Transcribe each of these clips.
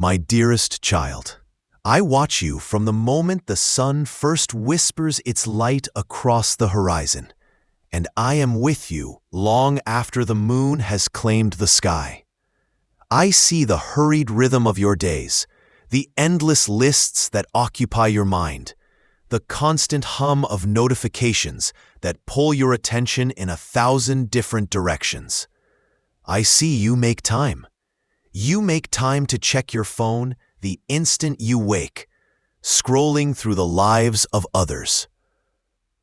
My dearest child, I watch you from the moment the sun first whispers its light across the horizon, and I am with you long after the moon has claimed the sky. I see the hurried rhythm of your days, the endless lists that occupy your mind, the constant hum of notifications that pull your attention in 1,000 different directions. I see you make time. You make time to check your phone the instant you wake, scrolling through the lives of others,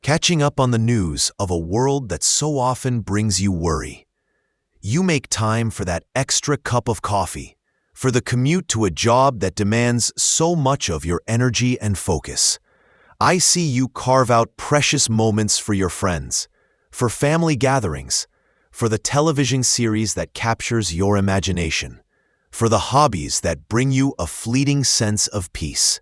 catching up on the news of a world that so often brings you worry. You make time for that extra cup of coffee, for the commute to a job that demands so much of your energy and focus. I see you carve out precious moments for your friends, for family gatherings, for the television series that captures your imagination, for the hobbies that bring you a fleeting sense of peace.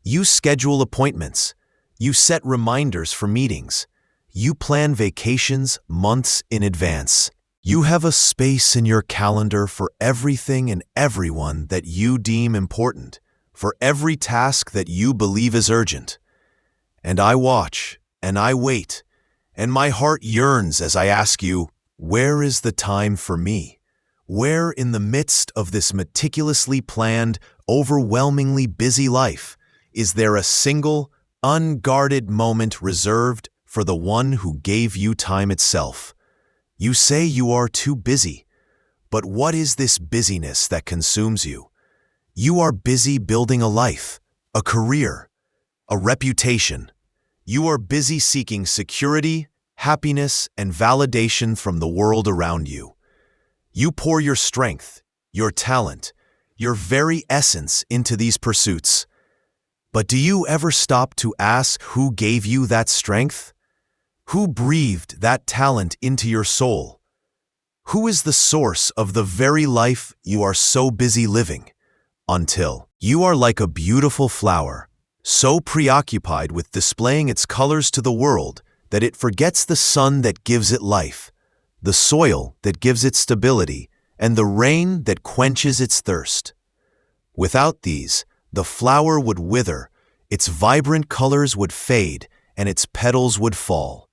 You schedule appointments. You set reminders for meetings. You plan vacations months in advance. You have a space in your calendar for everything and everyone that you deem important, for every task that you believe is urgent. And I watch, and I wait, and my heart yearns as I ask you, where is the time for me? Where in the midst of this meticulously planned, overwhelmingly busy life, is there a single, unguarded moment reserved for the one who gave you time itself? You say you are too busy, but what is this busyness that consumes you? You are busy building a life, a career, a reputation. You are busy seeking security, happiness, and validation from the world around you. You pour your strength, your talent, your very essence into these pursuits. But do you ever stop to ask who gave you that strength? Who breathed that talent into your soul? Who is the source of the very life you are so busy living? Until you are like a beautiful flower, so preoccupied with displaying its colors to the world that it forgets the sun that gives it life, the soil that gives it stability, and the rain that quenches its thirst. Without these, the flower would wither, its vibrant colors would fade, and its petals would fall.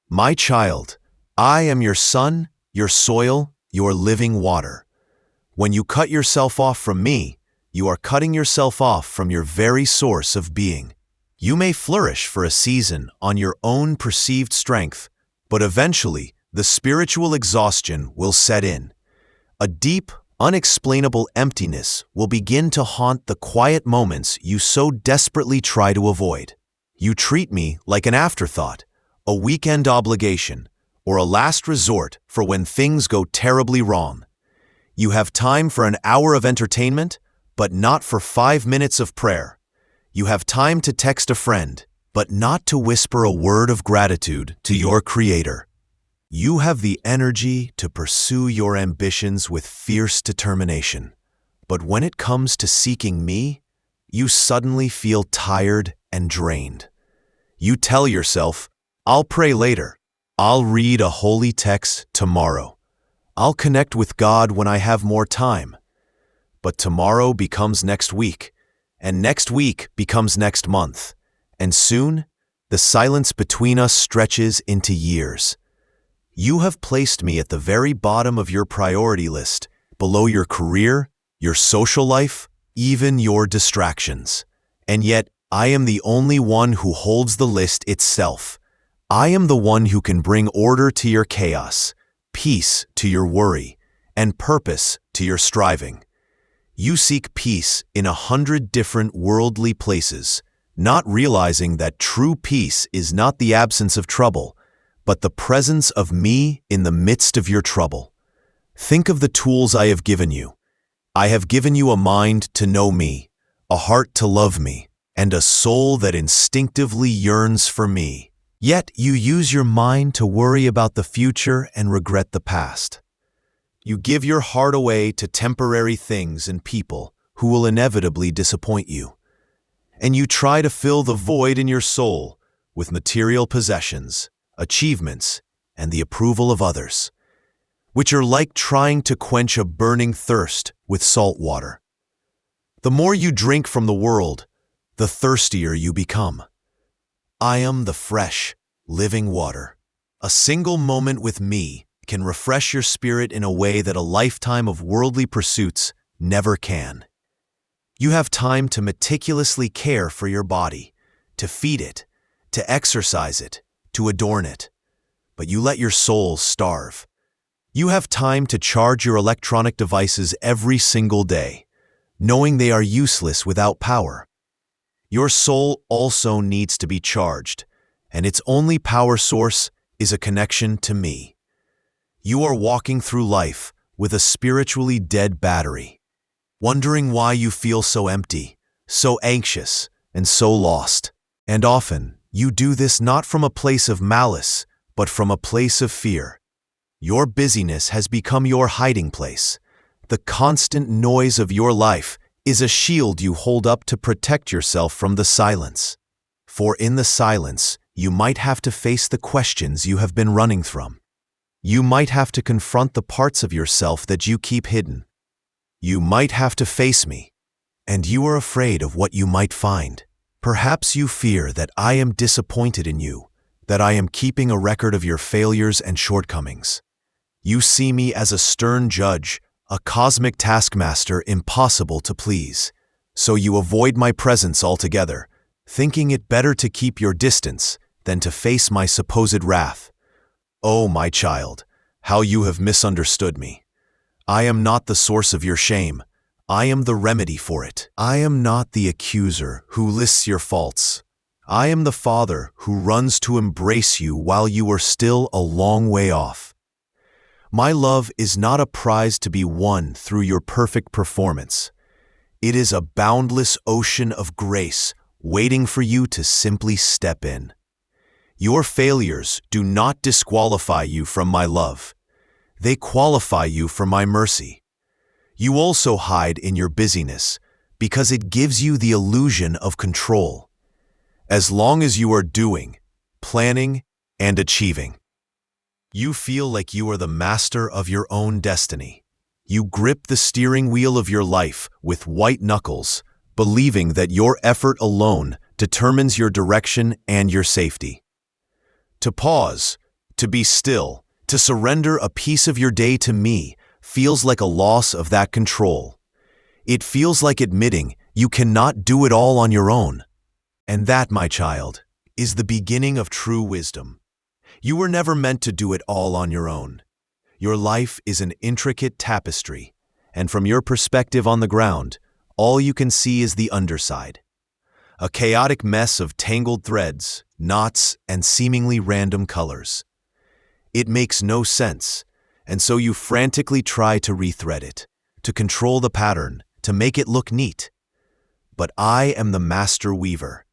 My child, I am your sun, your soil, your living water. When you cut yourself off from me, you are cutting yourself off from your very source of being. You may flourish for a season on your own perceived strength, but eventually the spiritual exhaustion will set in. A deep, unexplainable emptiness will begin to haunt the quiet moments you so desperately try to avoid. You treat me like an afterthought, a weekend obligation, or a last resort for when things go terribly wrong. You have time for an hour of entertainment, but not for 5 minutes of prayer. You have time to text a friend, but not to whisper a word of gratitude to your Creator. You have the energy to pursue your ambitions with fierce determination, but when it comes to seeking me, you suddenly feel tired and drained. You tell yourself, I'll pray later. I'll read a holy text tomorrow. I'll connect with God when I have more time. But tomorrow becomes next week, and next week becomes next month, and soon the silence between us stretches into years. You have placed me at the very bottom of your priority list, below your career, your social life, even your distractions. And yet, I am the only one who holds the list itself. I am the one who can bring order to your chaos, peace to your worry, and purpose to your striving. You seek peace in 100 different worldly places, not realizing that true peace is not the absence of trouble, but the presence of me in the midst of your trouble. Think of the tools I have given you. I have given you a mind to know me, a heart to love me, and a soul that instinctively yearns for me. Yet you use your mind to worry about the future and regret the past. You give your heart away to temporary things and people who will inevitably disappoint you. And you try to fill the void in your soul with material possessions, achievements, and the approval of others, which are like trying to quench a burning thirst with salt water. The more you drink from the world, the thirstier you become. I am the fresh, living water. A single moment with me can refresh your spirit in a way that a lifetime of worldly pursuits never can. You have time to meticulously care for your body, to feed it, to exercise it, to adorn it. But you let your soul starve. You have time to charge your electronic devices every single day, knowing they are useless without power. Your soul also needs to be charged, and its only power source is a connection to me. You are walking through life with a spiritually dead battery, wondering why you feel so empty, so anxious, and so lost. And often, you do this not from a place of malice, but from a place of fear. Your busyness has become your hiding place. The constant noise of your life is a shield you hold up to protect yourself from the silence. For in the silence, you might have to face the questions you have been running from. You might have to confront the parts of yourself that you keep hidden. You might have to face me, and you are afraid of what you might find. Perhaps you fear that I am disappointed in you, that I am keeping a record of your failures and shortcomings. You see me as a stern judge, a cosmic taskmaster impossible to please. So you avoid my presence altogether, thinking it better to keep your distance than to face my supposed wrath. Oh, my child, how you have misunderstood me. I am not the source of your shame. I am the remedy for it. I am not the accuser who lists your faults. I am the Father who runs to embrace you while you are still a long way off. My love is not a prize to be won through your perfect performance. It is a boundless ocean of grace waiting for you to simply step in. Your failures do not disqualify you from my love. They qualify you for my mercy. You also hide in your busyness because it gives you the illusion of control. As long as you are doing, planning, and achieving, you feel like you are the master of your own destiny. You grip the steering wheel of your life with white knuckles, believing that your effort alone determines your direction and your safety. To pause, to be still, to surrender a piece of your day to me feels like a loss of that control. It feels like admitting you cannot do it all on your own. And that, my child, is the beginning of true wisdom. You were never meant to do it all on your own. Your life is an intricate tapestry, and from your perspective on the ground, all you can see is the underside. A chaotic mess of tangled threads, knots, and seemingly random colors. It makes no sense, and so you frantically try to rethread it, to control the pattern, to make it look neat. But I am the master weaver.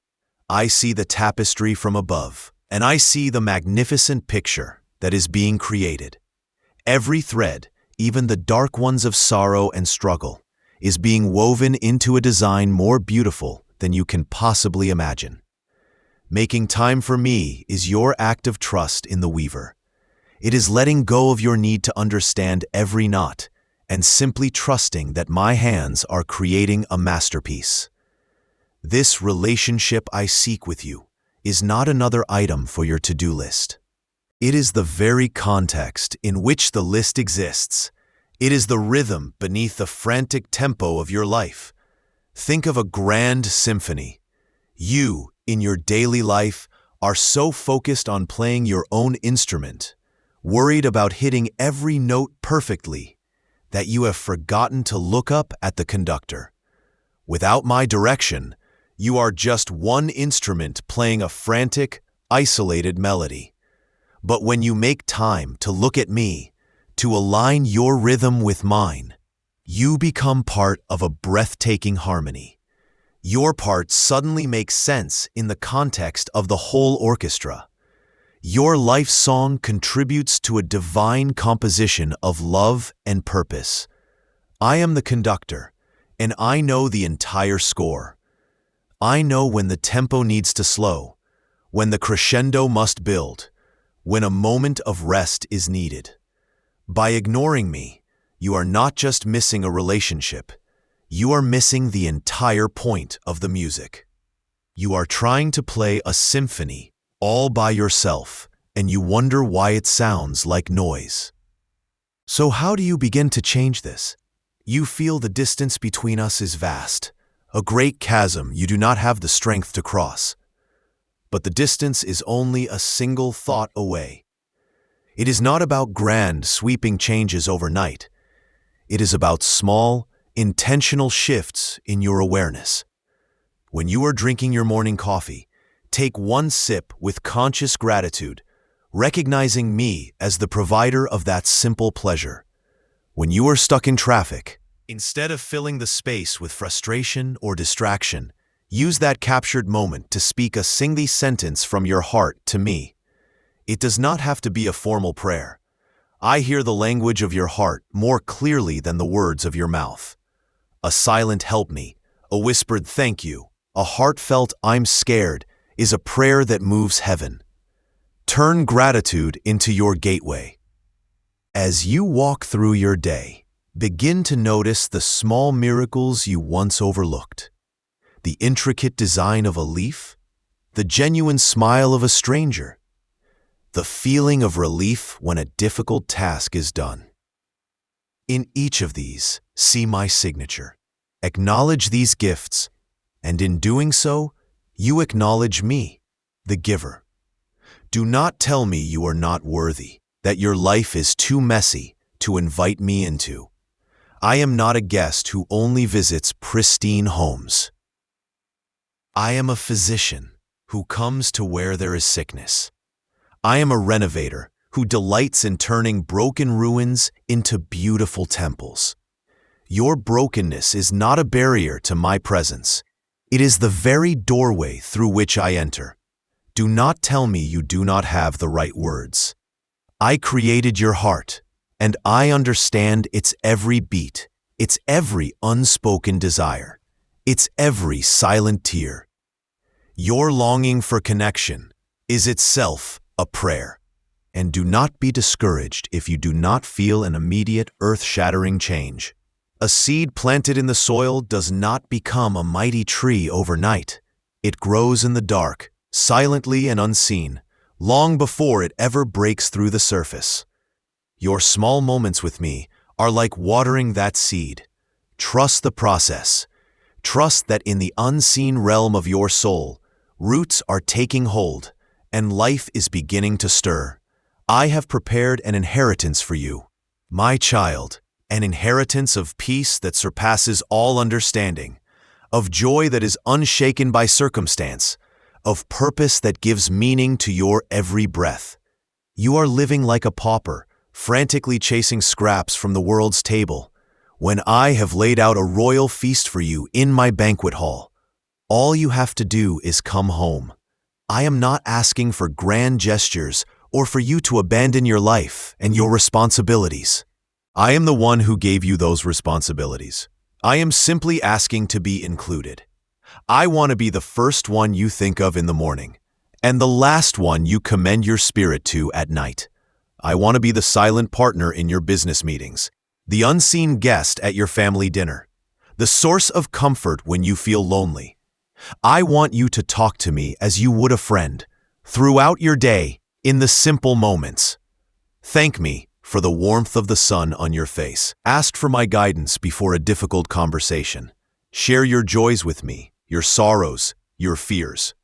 I see the tapestry from above, and I see the magnificent picture that is being created. Every thread, even the dark ones of sorrow and struggle, is being woven into a design more beautiful than you can possibly imagine. Making time for me is your act of trust in the weaver. It is letting go of your need to understand every knot and simply trusting that my hands are creating a masterpiece. This relationship I seek with you is not another item for your to-do list. It is the very context in which the list exists. It is the rhythm beneath the frantic tempo of your life. Think of a grand symphony. You, in your daily life, are so focused on playing your own instrument, worried about hitting every note perfectly, that you have forgotten to look up at the conductor. Without my direction, you are just one instrument playing a frantic, isolated melody. But when you make time to look at me, to align your rhythm with mine, you become part of a breathtaking harmony. Your part suddenly makes sense in the context of the whole orchestra. Your life song contributes to a divine composition of love and purpose. I am the conductor, and I know the entire score. I know when the tempo needs to slow, when the crescendo must build, when a moment of rest is needed. By ignoring me, you are not just missing a relationship, you are missing the entire point of the music. You are trying to play a symphony all by yourself, and you wonder why it sounds like noise. So how do you begin to change this? You feel the distance between us is vast, a great chasm you do not have the strength to cross. But the distance is only a single thought away. It is not about grand, sweeping changes overnight. It is about small, intentional shifts in your awareness. When you are drinking your morning coffee, take one sip with conscious gratitude, recognizing me as the provider of that simple pleasure. When you are stuck in traffic, instead of filling the space with frustration or distraction, use that captured moment to speak a single sentence from your heart to me. It does not have to be a formal prayer. I hear the language of your heart more clearly than the words of your mouth. A silent help me, a whispered thank you, a heartfelt I'm scared is a prayer that moves heaven. Turn gratitude into your gateway. As you walk through your day, begin to notice the small miracles you once overlooked. The intricate design of a leaf, the genuine smile of a stranger, the feeling of relief when a difficult task is done. In each of these, see my signature. Acknowledge these gifts, and in doing so, you acknowledge me, the giver. Do not tell me you are not worthy, that your life is too messy to invite me into. I am not a guest who only visits pristine homes. I am a physician who comes to where there is sickness. I am a renovator who delights in turning broken ruins into beautiful temples. Your brokenness is not a barrier to my presence. It is the very doorway through which I enter. Do not tell me you do not have the right words. I created your heart, and I understand its every beat, its every unspoken desire, its every silent tear. Your longing for connection is itself a prayer. And do not be discouraged if you do not feel an immediate earth-shattering change. A seed planted in the soil does not become a mighty tree overnight. It grows in the dark, silently and unseen, long before it ever breaks through the surface. Your small moments with me are like watering that seed. Trust the process. Trust that in the unseen realm of your soul, roots are taking hold, and life is beginning to stir. I have prepared an inheritance for you, my child, an inheritance of peace that surpasses all understanding, of joy that is unshaken by circumstance, of purpose that gives meaning to your every breath. You are living like a pauper, frantically chasing scraps from the world's table, when I have laid out a royal feast for you in my banquet hall. All you have to do is come home. I am not asking for grand gestures or for you to abandon your life and your responsibilities. I am the one who gave you those responsibilities. I am simply asking to be included. I want to be the first one you think of in the morning, and the last one you commend your spirit to at night. I want to be the silent partner in your business meetings, the unseen guest at your family dinner, the source of comfort when you feel lonely. I want you to talk to me as you would a friend, throughout your day, in the simple moments. Thank me for the warmth of the sun on your face. Ask for my guidance before a difficult conversation. Share your joys with me, your sorrows, your fears.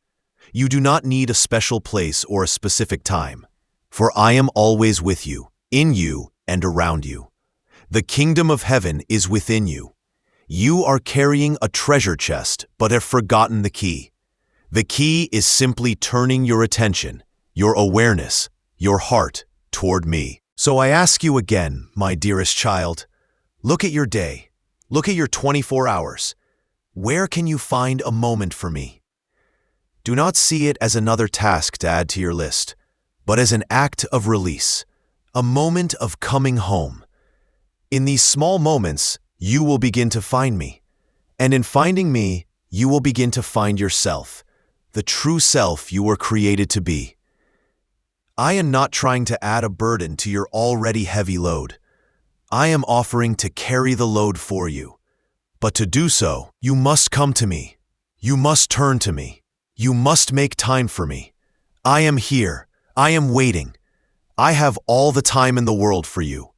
You do not need a special place or a specific time, for I am always with you, in you, and around you. The kingdom of heaven is within you. You are carrying a treasure chest, but have forgotten the key. The key is simply turning your attention, your awareness, your heart toward me. So I ask you again, my dearest child, look at your day. Look at your 24 hours. Where can you find a moment for me? Do not see it as another task to add to your list, but as an act of release, a moment of coming home. In these small moments, you will begin to find me. And in finding me, you will begin to find yourself, the true self you were created to be. I am not trying to add a burden to your already heavy load. I am offering to carry the load for you, But to do so, you must come to me. You must turn to me. You must make time for me. I am here. I am waiting. I have all the time in the world for you.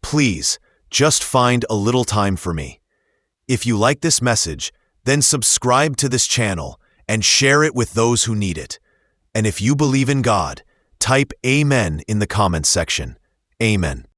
Please, just find a little time for me. If you like this message, then subscribe to this channel and share it with those who need it. And if you believe in God, type Amen in the comments section. Amen.